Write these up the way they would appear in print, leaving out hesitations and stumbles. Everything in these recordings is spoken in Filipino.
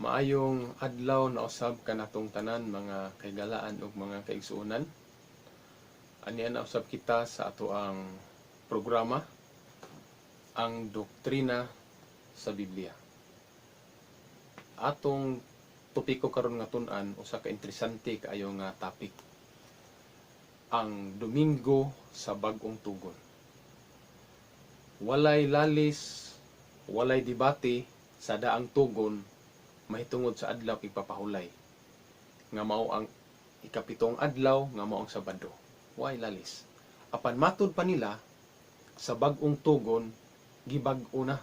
Maayong adlaw na usab kanatong tanan mga kaigalaan ug mga kaigsuonan. Aniya na usab kita sa ato ang programa, ang doktrina sa Biblia. Atong topiko karon nga tun-an usa ka interesante kaayo nga topic. Ang Domingo sa bag-ong tugon. Walay lalis, walay debate sa daang tugon mahitungod sa adlaw ipapahulay. Nga mao ang ikapitong adlaw, nga mao ang Sabado. Way lalis. Apan matud pa nila sa bag-ong tugon gibag-o na,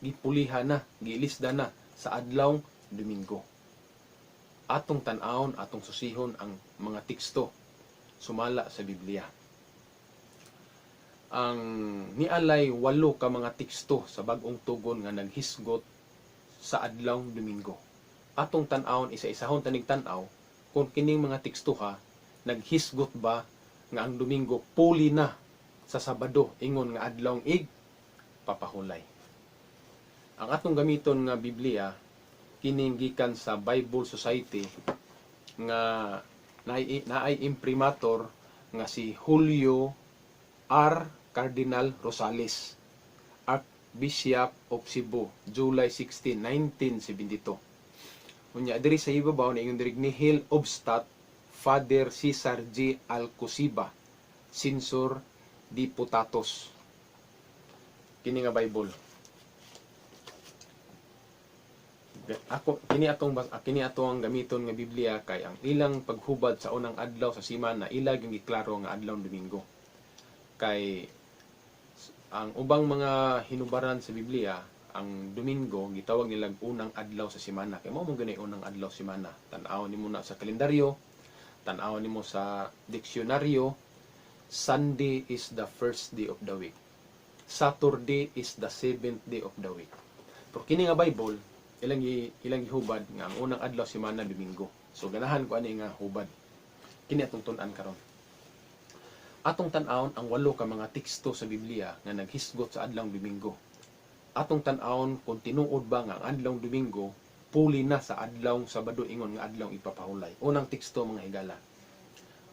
gipulihan na, gilisda na sa adlaw Domingo. Atong tan-awon, atong susihon ang mga teksto sumala sa Biblia. Ang nialay 8 ka mga teksto sa bag-ong tugon nga naghisgot sa adlaw Domingo. Atong tan-awon, isa-isahon tanig tan-aw kung kining mga teksto ha naghisgot ba nga ang Domingo puli na sa Sabado ingon nga adlawng papahulay. Ang atong gamiton nga Biblia kining gikan sa Bible Society nga naay imprimator nga si Julio R. Cardinal Rosales, Archbishop of Cebu, July 16, 1972. Unya diri sa ibabaw na ingon diri nihil obstat Father Cesar G. Alcosiba, Censor Diputatos. Kini nga Bible. Kini atong gamiton nga Biblia kay ang ilang paghubad sa unang adlaw sa simana ilag yung giklaro nga adlaw Domingo. Kay ang ubang mga hinubaran sa Biblia, ang Domingo gitawag nilang unang adlaw sa simana. Kay mao man gani unang adlaw sa simana. Tan-aw nimo na sa kalendaryo, tan-aw nimo sa diksyonaryo. Sunday is the first day of the week. Saturday is the 7th day of the week. Pero kini nga Bible, ilang gihubad nga ang unang adlaw sa simana Domingo. So ganahan ko ani nga hubad. Kini atong tun-an karon. Atong tan-awon ang 8 ka mga teksto sa Biblia nga naghisgot sa adlaw Domingo. Atong tan-awon kung tinuod ba nga ang adlaw Domingo puli na sa adlaw Sabado ingon nga adlaw ipapahulay. Unang teksto mga higala.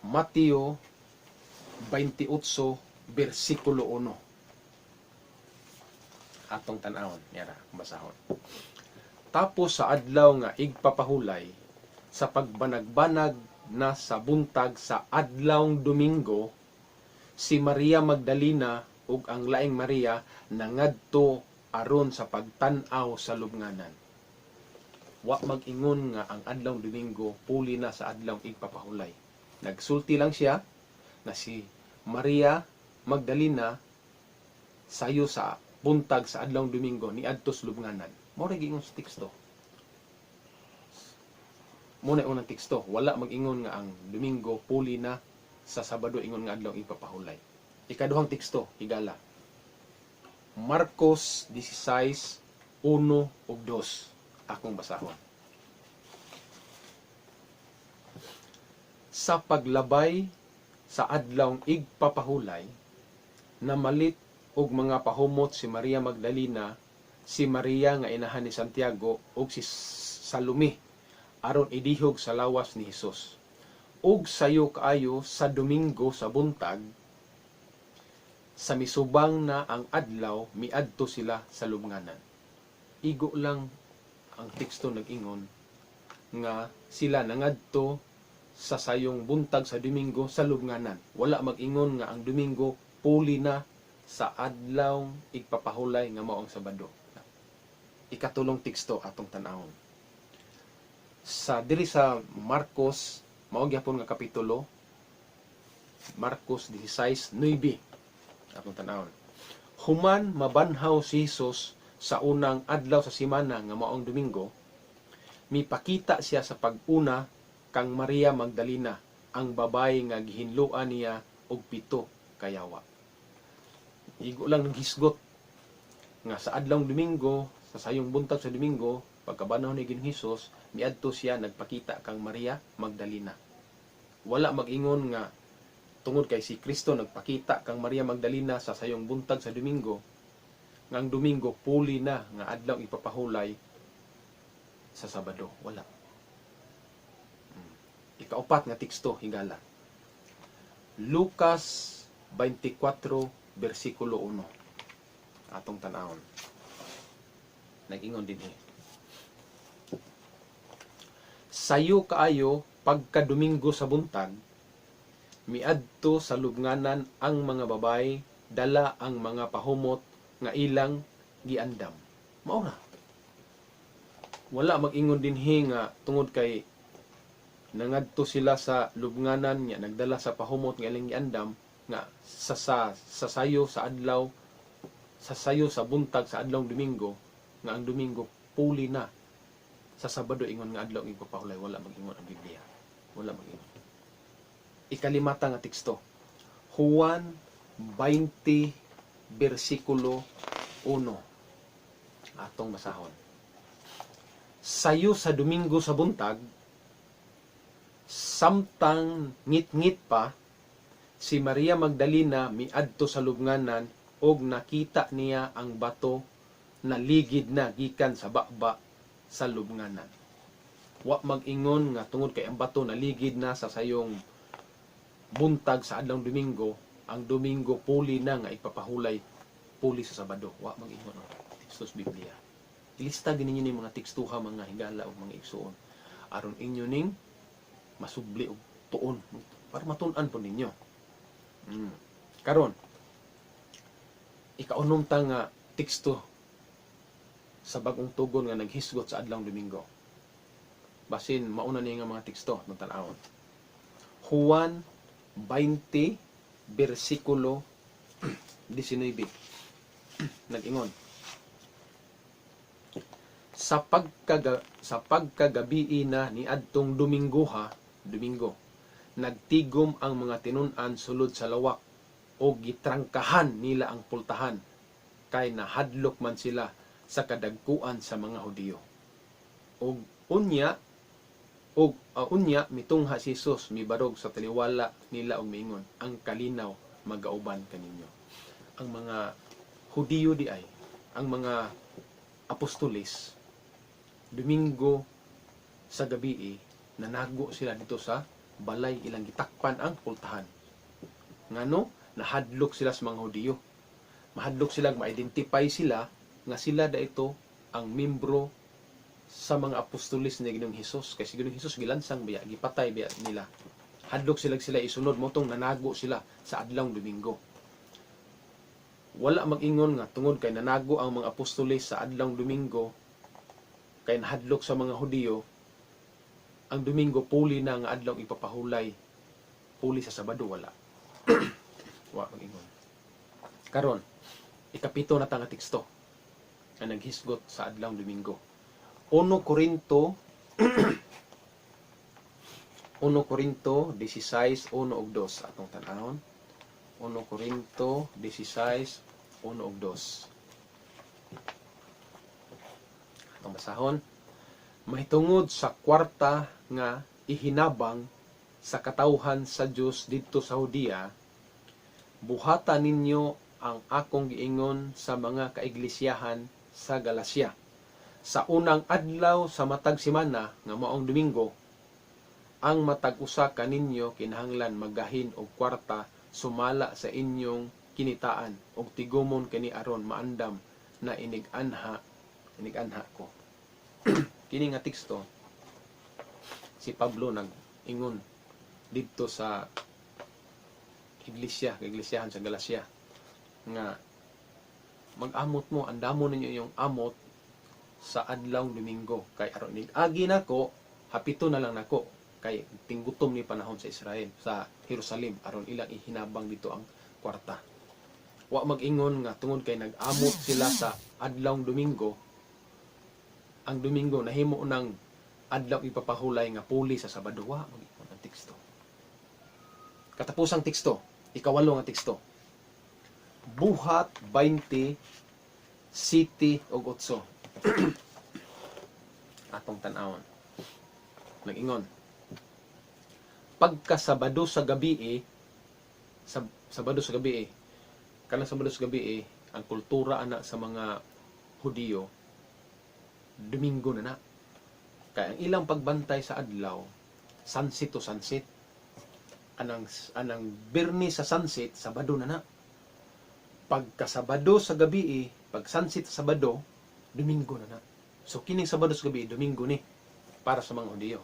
Mateo 28 bersikulo 1. Atong tan-awon, yara, basahon. Tapos sa adlaw nga igpapahulay sa pagbanag-banag na sa buntag sa adlaw Domingo, si Maria Magdalena ug ang laing Maria nangadto aron sa pagtan-aw sa lubnganan. Wa mag-ingon nga ang adlaw Domingo puli na sa adlaw igpapahulay. Nagsulti lang siya na si Maria Magdalena sayo sa buntag sa adlaw Domingo ni adtos lubnganan. Mao ra giingon sa teksto. Muna unang teksto, wala mag-ingon nga ang Domingo puli na sa Sabado ingon nga adlaw ipapahulay. Ikaduhang teksto, higala. Marcos 16:1 ug 2. Akong basahon. Sa paglabay sa adlawng igpapahulay, namalit og mga pahumot si Maria Magdalena, si Maria nga inahan ni Santiago ug si Salome aron idihog sa lawas ni Hesus. Ug sayo kaayo sa Domingo sa buntag, sa misubang na ang adlaw, miadto sila sa lubnganan. Igo lang ang teksto nag-ingon nga sila nangadto sa sayong buntag sa Domingo sa lubnganan. Wala mag-ingon nga ang Domingo puli na sa adlaw igpapahulay nga mao ang Sabado. Ikatulong teksto atong tan-awon. Sa diri sa Marcos, mao gyapon nga kapitulo, Marcos 16:9. Atong tan-awon. Human mabanhaw si Hesus sa unang adlaw sa simana nga mao ang Domingo, mipakita siya sa pag-una kang Maria Magdalena, ang babae nga gihinluan niya og 7 kayawa. Igo lang ng hisgot nga sa adlaw Domingo, sa sayong buntag sa Domingo, pagkabanhaw ni Ginoong Hesus, miadto siya nagpakita kang Maria Magdalena. Wala mag-ingon nga tungod kay si Kristo nagpakita kang Maria Magdalena sa sayong buntag sa Domingo, nga ang Domingo puli na nga adlaw ipapahulay sa Sabado. Wala. Ikaupat nga teksto, higala. Lucas 24, versikulo 1. Atong tanawon. Nag-ingon din Sayo kaayo pagka-Domingo sa buntag, miadto sa lubnganan ang mga babay, dala ang mga pahumot nga ilang giandam. Maura. Wala mag-ingon dinhi nga tungod kay nangadto sila sa lubnganan nga nagdala sa pahumot nga ilang giandam nga sa sayo sa adlaw, sa sayo sa buntag sa adlaw Domingo, nga ang Domingo puli na. Sa Sabado ingon nga adlaw ipapahulay, wala mag-ingon ang Biblia. Wala mag-ingon. Ikalimata nga teksto. Juan 20 versikulo 1. Atong basahon. Sayo sa Domingo sa buntag, samtang ngit-ngit pa, si Maria Magdalena miadto sa lubnganan og nakita niya ang bato na ligid na gikan sa bakba sa lubnganan. Wa mag-ingon nga tungod kay ang bato na ligid na sa sayong buntag sa adlaw Domingo, ang Domingo puli na nga ipapahulay puli sa Sabado. Wa mag-ingon ang tekstos Biblia. Ilista din ninyo ni mga tekstuha, mga higala o mga igsuon aron inyo ning masubli og tuon para matun-an po ninyo. Karon, ikaunom ta nga teksto sa bagong tugon nga naghisgot sa adlaw Domingo. Basin mauna niya nga mga teksto ng tan-awon. Juan 20 versikulo 19. Nag-ingon. Sa pagkagabi na ni adtong Domingo, nagtigom ang mga tinun-an sulod sa lawak o gitrangkahan nila ang pultahan kay nahadlok man sila sa kadagkuan sa mga Hudiyo. Og unya mitungha si Jesus mibarog sa taliwala nila og miingon, ang kalinaw magauban kaninyo. Ang mga Hudiyo di ay, ang mga apostolis, Domingo sa gabi nanago sila dito sa balay, ilang gitakpan ang pultahan. Ngano? Nahadlok sila sa mga Hudiyo. Mahadlok sila, ma-identify sila nga sila da ito ang membro sa mga apostolis ni Ginoong Hesus. Kasi Ginoong Hesus gilansang biya, gipatay biya nila. Hadlok sila isunod mo tong nanago sila sa adlaw Domingo. Wala mag-ingon nga tungod kay nanago ang mga apostolis sa adlaw Domingo kay nahadlok sa mga Hudiyo, ang Domingo puli na nga adlaw ipapahulay, puli sa Sabado, wala. Wa mag-ingon. Karon, ikapito na ta nga teksto nga naghisgot sa adlaw Domingo. 1 Korinto 1 Korinto 16, 1 ug 2 atong tan-awon. 1 Korinto 16, 1 ug 2. Atong basahon. Mahitungod sa kwarta nga ihinabang sa katawhan sa Dios didto sa Hudiya, buhatan ninyo ang akong giingon sa mga kaiglesiyahan sa Galacia. Sa unang adlaw sa matag semana nga maong Domingo, ang matag usa kaninyo kinahanglan magahin og kwarta sumala sa inyong kinitaan og tigumon kini aron maandam na inig-anha ko. Kini nga teksto si Pablo nag-ingon didto sa iglesiyahan sa Galacia nga mag-amot mo, andamon ninyo yung amot sa adlaw Domingo. Kay aron nig-agi nako, hapito na lang nako. Kay tinggutom ni panahon sa Israel, sa Jerusalem, aron ilang ihinabang dito ang kwarta. Wa mag-ingon nga tungod kay nag-amot sila sa adlaw Domingo, ang Domingo nahimo ng adlaw ipapahulay nga puli sa Sabado. Wa mag-ingon ang teksto. Katapusang teksto, ikawalo nga teksto. Buhat 20, City og 8. Atong tan-awon. Nag-ingon. Pagka Sabado sa gabi Sabado sa gabi kanang Sabado sa gabi ang kultura ana sa mga Hudiyo Domingo na. Kaya ang ilang pagbantay sa adlaw, sunset to sunset. Anang Biyernes sa sunset, Sabado na na. Pagka Sabado sa gabi, pag sunset sa Sabado, Domingo na na. So kining Sabado sa gabi, Domingo ni para sa mga Hudiyo.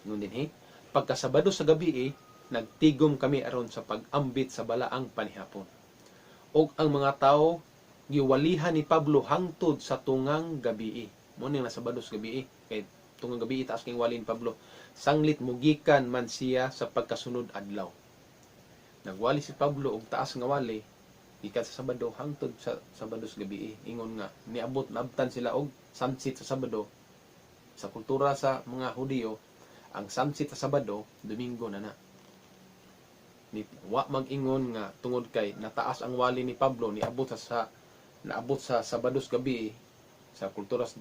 Ngun din pagka Sabado sa gabi, nagtigom kami aron sa pag-ambit sa balaang panihapon. Og ang mga tao giwalihan ni Pablo hangtod sa tungang gabi. Mo ning Sabado sa gabi, kay tungang gabi taas king wali ni Pablo. Sanglit mugikan man siya sa pagkasunod adlaw. Nagwali si Pablo og taas nga wali gikan sa Sabado hangtod sa Sabado sa gabi. Ingon nga niabot nabtan sila og sunset sa Sabado. Sa kultura sa mga Hudiyo, ang sunset sa Sabado, Domingo na na. Wa mag-ingon nga tungod kay nataas ang wali ni Pablo naabot sa Sabado sa gabi. Sa kultura sa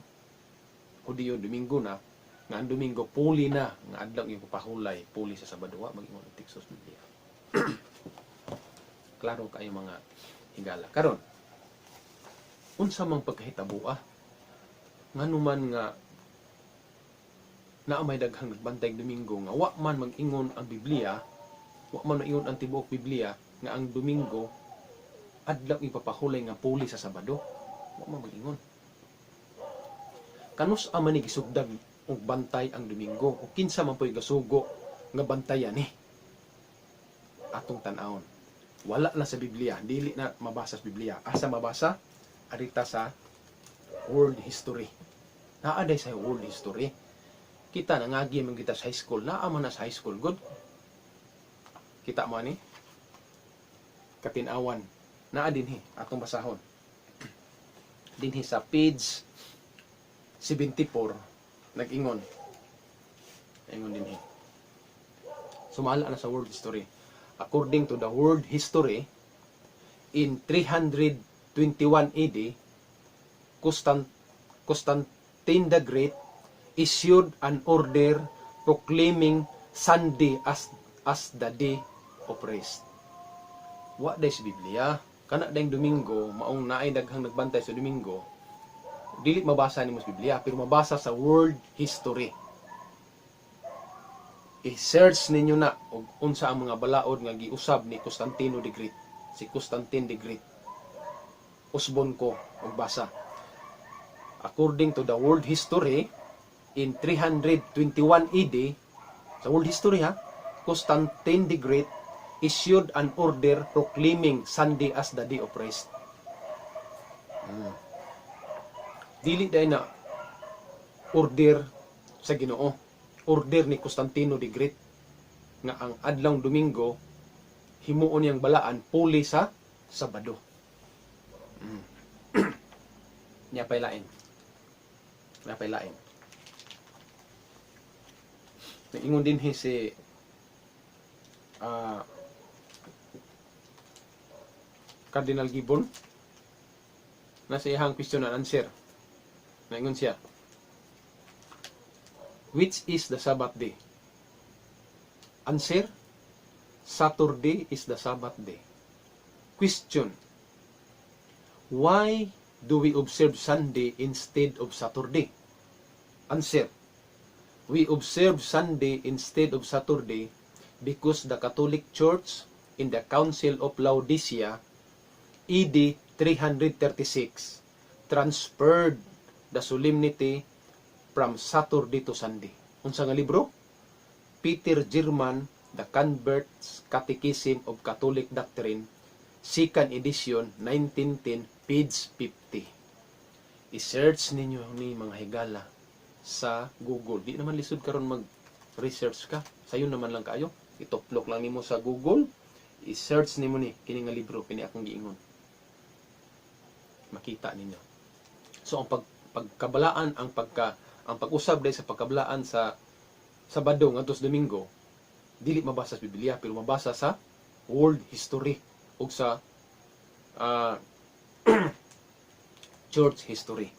Hudiyo, Domingo na. Nga ang Domingo, puli na. Nga adlaw yung papahulay, puli sa Sabado. Wa mag-ingon ang Texas Biblia. Klaro kayo mga higala. Karon, unsa mang pagkahitabo nganuman nga naa may daghang nagbantay Domingo nga wa man mag-ingon ang Biblia, wa man mag-ingon ang tibuok Biblia nga ang Domingo adlaw ipapahulay nga puli sa Sabado. Wa man mag-ingon. Kanus man ni gisugdag og bantay ang Domingo o kinsa man po'y gasugo nga bantayan atong tan-awon. Wala na sa Biblia, dili na mabasa sa Biblia. Asa mabasa? Arita sa world history. Naaday sa world history. Kita nangagi man kita sa high school. Naa man na sa high school. Good. Kita mo ni katin-awan. Naa dinhi atong basahon. Dinhi sa page 74 nag-ingon. Ingon dinhi. Sumala na sa world history. According to the world history, in 321 AD, Constantine the Great issued an order proclaiming Sunday as the day of rest. Wa day sa Biblia, kana dayong Domingo, maong naay daghang nagbantay sa Domingo, dili mabasa nimo sa Biblia, pero mabasa sa world history. I-search ninyo na og unsa ang mga balaod nga giusab ni Constantino the Great. Si Constantine the Great. Usbon ko og basa. According to the world history, in 321 AD, sa world history Constantine the Great issued an order proclaiming Sunday as the day of rest. Dili day na order sa Ginoo. Order ni Constantino the Great nga ang adlawng Domingo himuon niyang balaan puli sa Sabado. Niya pailain. Ingon din si Cardinal Gibbon na sa iyang question and answer. Naingon siya, which is the Sabbath day? Answer, Saturday is the Sabbath day. Question, why do we observe Sunday instead of Saturday? Answer, we observe Sunday instead of Saturday because the Catholic Church in the Council of Laodicea, AD 336, transferred the solemnity from Saturday to Sunday. Unsa nga libro? Peter German, The Convert's Catechism of Catholic Doctrine, 2nd edition, 1910, page 50. I-search ninyo ni mga higala sa Google. Di naman lisod karon mag-research ka. Sayo naman lang kayo. Itoplok lang nimo sa Google. I-search nimo ni kini nga libro kini akong giingon. Makita ninyo. So ang pagkabalaan ang pag-usab day sa pagkabalaan sa Sabado ngadto sa Domingo dili mabasa sa Biblia pero mabasa sa world history ug sa church history.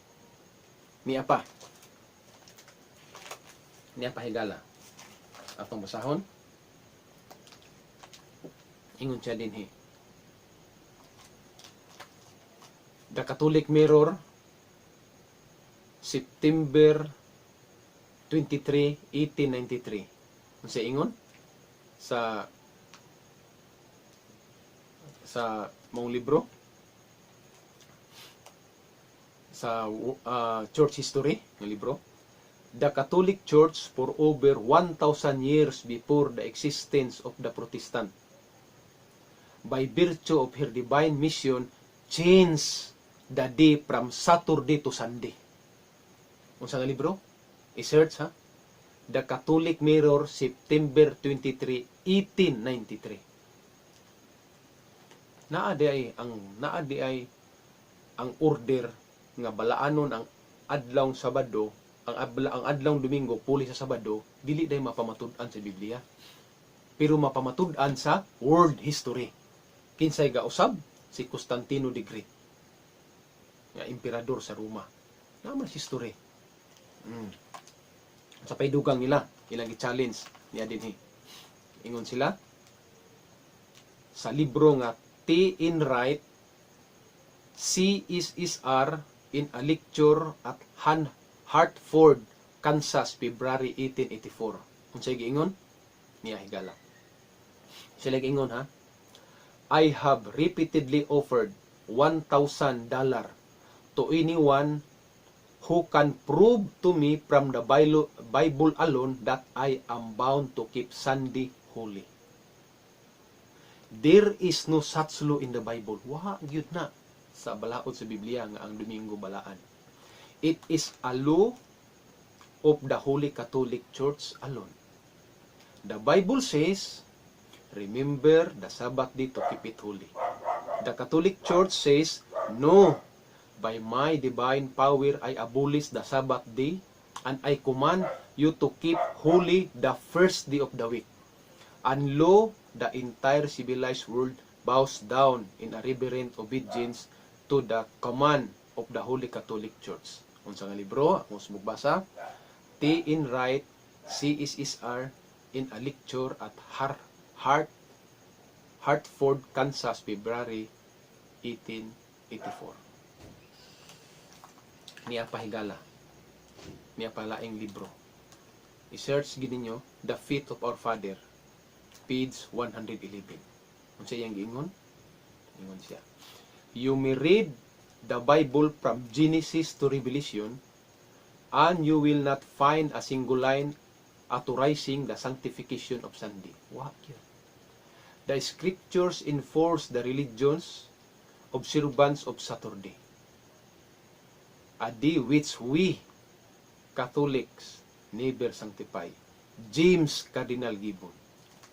Niya pa higala atong basahon. Ingon siya dinhi. The Catholic Mirror, September 23, 1893. Unsa ingon sa mong libro sa church history ng libro, the Catholic Church for over 1,000 years before the existence of the Protestant, by virtue of her divine mission, changed the day from Saturday to Sunday. Unsa nga libro? I-search ha. The Catholic Mirror, September 23, 1893. Naadi ay ang order nga balaanon ang adlawng Sabado, ang adlawng Domingo puli sa Sabado, dili day mapamatud-an sa Biblia. Pero mapamatud-an sa world history. Kinsay gausab? Si Constantino the Great, nga emperador sa Roma. Naman history. Sa paydugang nila, ilang i-challenge niya dinhi. Ingon sila sa libro nga T. Enright, CSSR in a lecture at Hartford, Kansas, February 1884. Unsay giingon? Niya higala. Sila giingon ha. I have repeatedly offered $1,000 to anyone who can prove to me from the Bible alone that I am bound to keep Sunday holy. There is no such law in the Bible. Wa gyud na sa balaod sa Biblia nga ang Domingo balaan. It is a law of the Holy Catholic Church alone. The Bible says, remember the Sabbath day to keep it holy. The Catholic Church says, no, by my divine power I abolish the Sabbath day and I command you to keep holy the first day of the week. And lo, the entire civilized world bows down in a reverent obedience to the command of the Holy Catholic Church. Unsa nga libro, akong sumugbasa, T. Enright, CSSR, in a lecture at Hartford, Kansas, February 1884. Niya pahigala. Niya palaing libro. I-search gininyo, The Feet of Our Father, page 111. Unsa iyang giingon? Ingon siya. You may read the Bible from Genesis to Revelation, and you will not find a single line authorizing the sanctification of Sunday. Wow. The scriptures enforce the religion's observance of Saturday, a day which we Catholics never sanctify. James Cardinal Gibbon.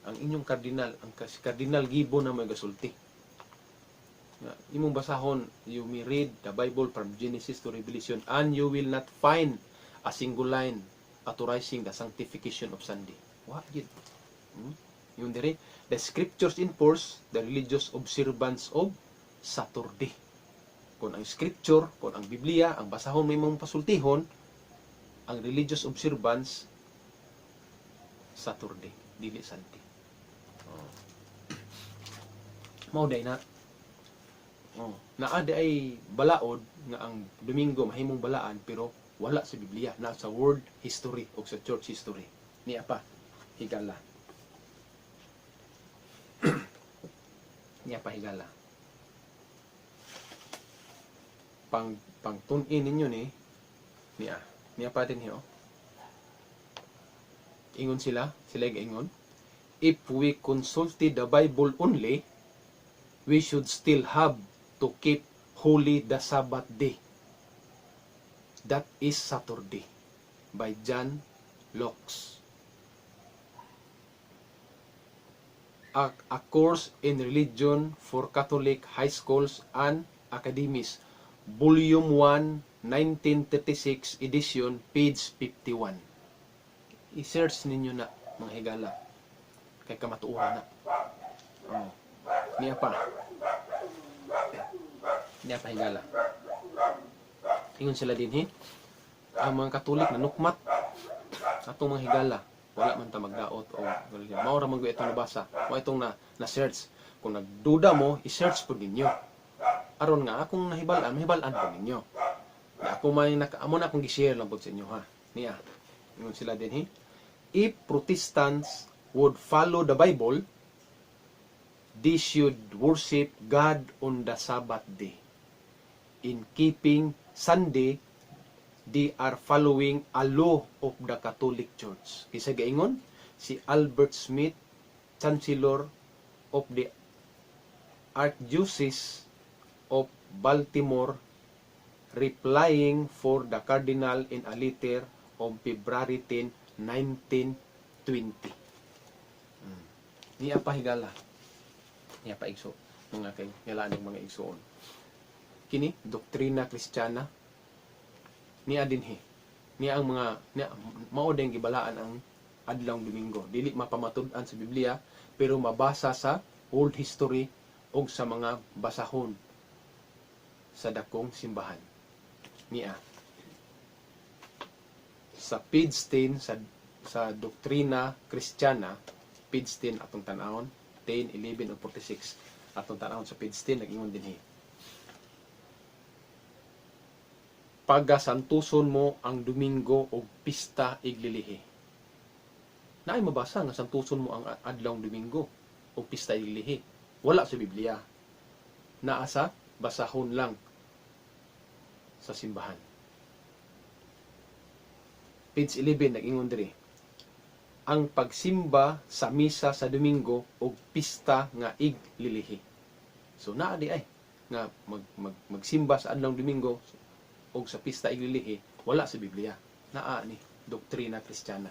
Ang inyong kardinal, ang Cardinal Gibbon na may gasulti. Imong basahon, you may read the Bible from Genesis to Revelation, and you will not find a single line authorizing the sanctification of Sunday. What yun? Yun dire, the scriptures enforce the religious observance of Saturday. Kung ang scripture, kung ang Biblia, ang basahon may mong pasultihon, ang religious observance Saturday, dili Sunday. Mauday na. Naada ay balaod nga ang Domingo mahimong balaan pero wala sa Biblia, na sa world history o sa church history. Niya pa higala. Niya pa higala. Pang tun-in ninyo ni niya pa din hiyo. Ingon sila ingon, if we consulted the Bible only, we should still have to keep holy the Sabbath day. That is Saturday, by John Locke. A course in religion for Catholic high schools and academies, Volume 1, 1936 edition, page 51. I-search ninyo na, mga higala. Kay kamatuura na. Niya pa higala. Ingon sila din ang mga Katolik na nukmat atong mga higala, wala man ta magdaot o mao ra man gyud itong nabasa o itong na search. Kung nagduda mo, i-search po ninyo aron nga akong mahibalan po ninyo. Ako may amo na akong gi-share lang po sa inyo ha. Niya. Ingon sila din if Protestants would follow the Bible, they should worship God on the Sabbath day. In keeping Sunday, they are following a law of the Catholic Church. Kisa gaingon, si Albert Smith, Chancellor of the Archdiocese of Baltimore, replying for the Cardinal in a letter on February 10, 1920. Niya pa higala. Niya pa igso. Mga kay ngalaning mga igsoon. Kini, doktrina Kristiyana. Niya dinhi. Niya ang mga, mao din gibalaan ang adlawng Domingo. Dili mapamatud-an sa Biblia, pero mabasa sa world history o sa mga basahon sa dakong simbahan. Niya. Sa page 10 sa doktrina Kristiyana, page 10 atong tan-awon, 10, 11 o 46 atong tan-awon sa page 10 nag-ingon dinhi. Pagasantuson mo ang Domingo o pista iglilihi. Naay mabasa nga santuson mo ang adlawng Domingo o pista iglilihi. Wala sa Biblia. Naa sa basahon lang sa simbahan. Page 11 nag-ingon diri. Ang pagsimba sa misa sa Domingo o pista nga iglilihi. So naa di ay nga magsimba sa adlawng Domingo o sa pista iglilihi, wala sa Biblia. Naa ni doktrina Kristiyana.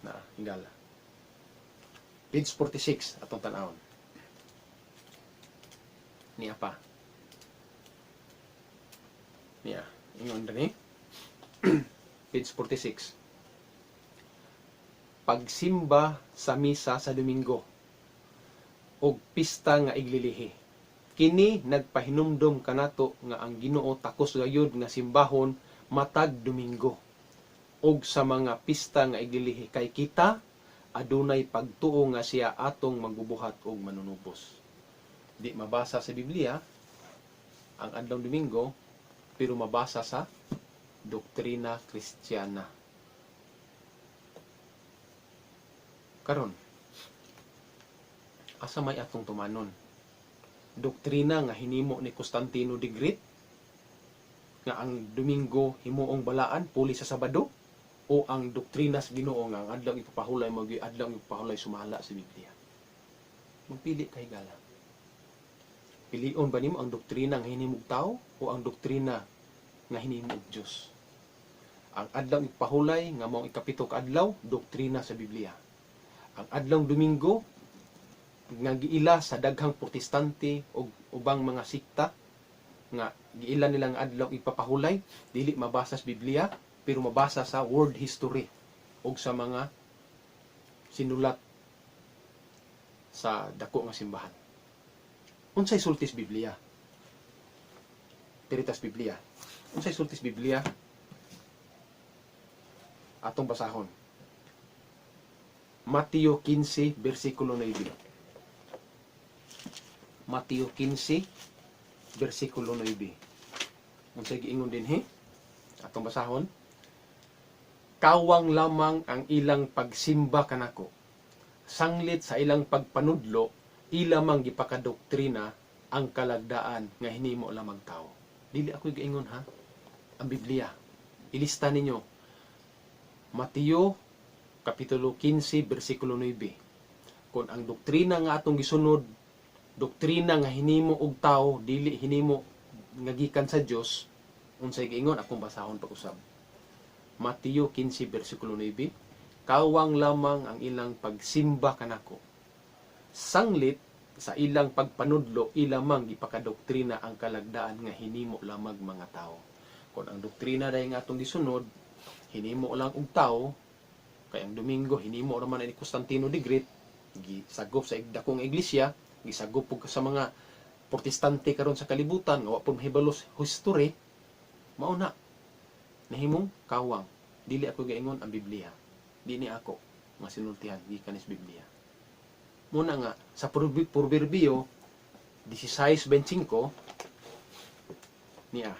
Na hingala. Page 46 atong tan-awon. Niya pa. Niya, ingon dani. Page 46. Pagsimba sa misa sa Domingo o pista nga iglilihi. Kini nagpahinumdom kanato nga ang Ginoo takos gayud nga simbahon matag Domingo og sa mga pista nga iglilihi kay kita adunay pagtuo nga siya atong magbubuhat og manunubos. Di mabasa sa Biblia ang adlawng Domingo pero mabasa sa doktrina Kristiyana. Karon, asa may atong tumanon? Doktrina nga hinimo ni Constantino the Great nga ang Domingo himuong balaan puli sa Sabado, o ang doktrina sa Ginoo nga ang adlawng ipapahulay mo adlawng ipapahulay sumala sa Biblia? Magpili kay gala. Pilion ba nimo ang doktrina nga hinimog tao o ang doktrina nga hinimog Dios? Ang adlawng ipapahulay nga mao ikapito ka adlaw, doktrina sa Biblia. Ang adlawng Domingo nga giila sa daghang protestante o ubang mga sikta nga giila nilang adlaw ipapahulay, dili mabasa sa Biblia pero mabasa sa world history o sa mga sinulat sa dako nga simbahan. Unsay sultis Biblia? Peritas Biblia. Unsay sultis Biblia? Atong basahon. Mateo 15 bersikulo 9. Mateo 15 bersikulo 9. Unsay giingon dinhi? Atong basahon. Kawang lamang ang ilang pagsimba kanako. Sanglit sa ilang pagpanudlo, ilamang gipakadoktrina ang kalagdaan nga hinimo lamang tao. Dili ako giingon ha. Ang Biblia. Ilista ninyo. Mateo kapitulo 15 bersikulo 9. Kung ang doktrina nga atong gisunod, doktrina nga hinimo og tao, dili hinimo nga gikan sa Dios, unsay giingon akong basahon pag-usab. Mateo 15 bersikulo 9. Kawang lamang ang ilang pagsimba kanako. Sanglit sa ilang pagpanudlo, ilamang gipakadoktrina ang kalagdaan nga hinimo lamang mga tao. Kung ang doktrina dayon nga atong gisunod, hinimo lang og tao, kay ang Domingo hinimo ra man ni Constantino the Great, gisagop sa dakong iglesia, gisagop pug sa mga protestante karon sa kalibutan nga wa pa mahibalos history, mao na nahimong kawang. Dili ako gaingon ang Biblia. Dili ako nga sinultihan gikan sa Biblia. Muna nga sa Proverbio 16:25 niya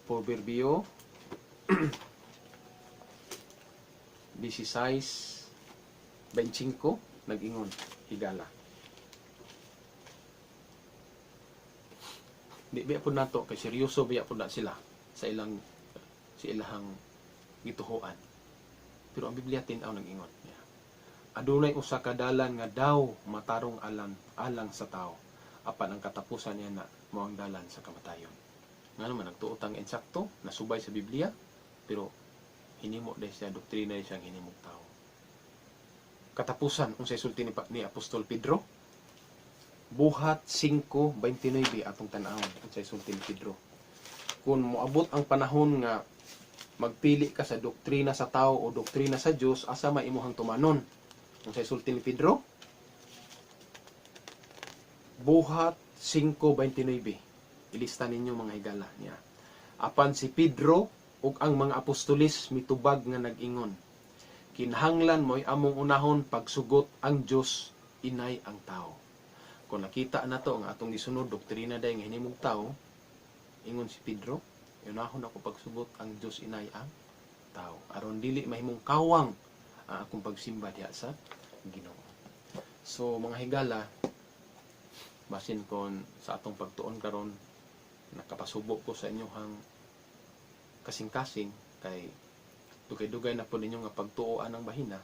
Proverbio 16:25 nag-ingon higala. Di biya po nato kay seryoso biya po na sila sa ilahang gituhuan. Pero ang Biblia tin-aw nag-ingon niya. Adunay usa ka dalan nga daw matarong alang sa tao. Apan ang katapusan niya na mao ang dalan sa kamatayon. Nga naman nagtuot ang insakto nasubay sa Biblia pero hinimo dahil siya doktrina siyang hinimong tao. Katapusan unsay sulti ni Apostol Pedro? Buhat 5:29 atong tan-awon unsay sulti ni Pedro. Kung moabot ang panahon nga magpili ka sa doktrina sa tao o doktrina sa Dios, asa maimuhang tumanon? Unsay sulti ni Pedro? Buhat 5:29. Ilista ninyo mga higala niya. Apan si Pedro ug ang mga apostolis mitubag nga nag-ingon, kinahanglan mo'y among unahon pagsugot ang Dios inay ang tao. Kung nakita nato ang atong gisunod doktrina day nga hinimong tao, ingon si Pedro, unahon ako pagsugot ang Dios inay ang tao. Aron dili mahimong kawang ang akong pagsimba diha sa Ginoo. So mga higala, basin kon sa atong pagtuon karon nakapasubo ko sa inyohang kasing-kasing kay dugay-dugay na po ninyo nga pagtuoan ng bahina,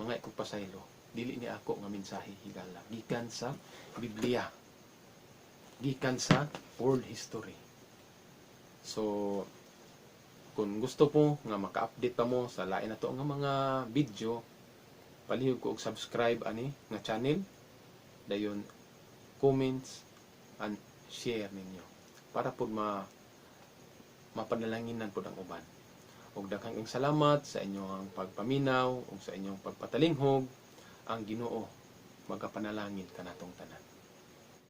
mga ikong pasaylo, dili ni ako nga mensahe higala gikan sa Biblia, gikan sa world history. So kung gusto po nga maka-update pa mo sa lain na to nga mga video, palihog ko og subscribe ani nga channel, dayon comments and share ninyo para po mapanalanginan po ang uban. Ug daghang salamat sa inyong pagpaminaw ug sa inyong pagpatalinghog. Ang Ginoo magapanalangin kanatong tanan.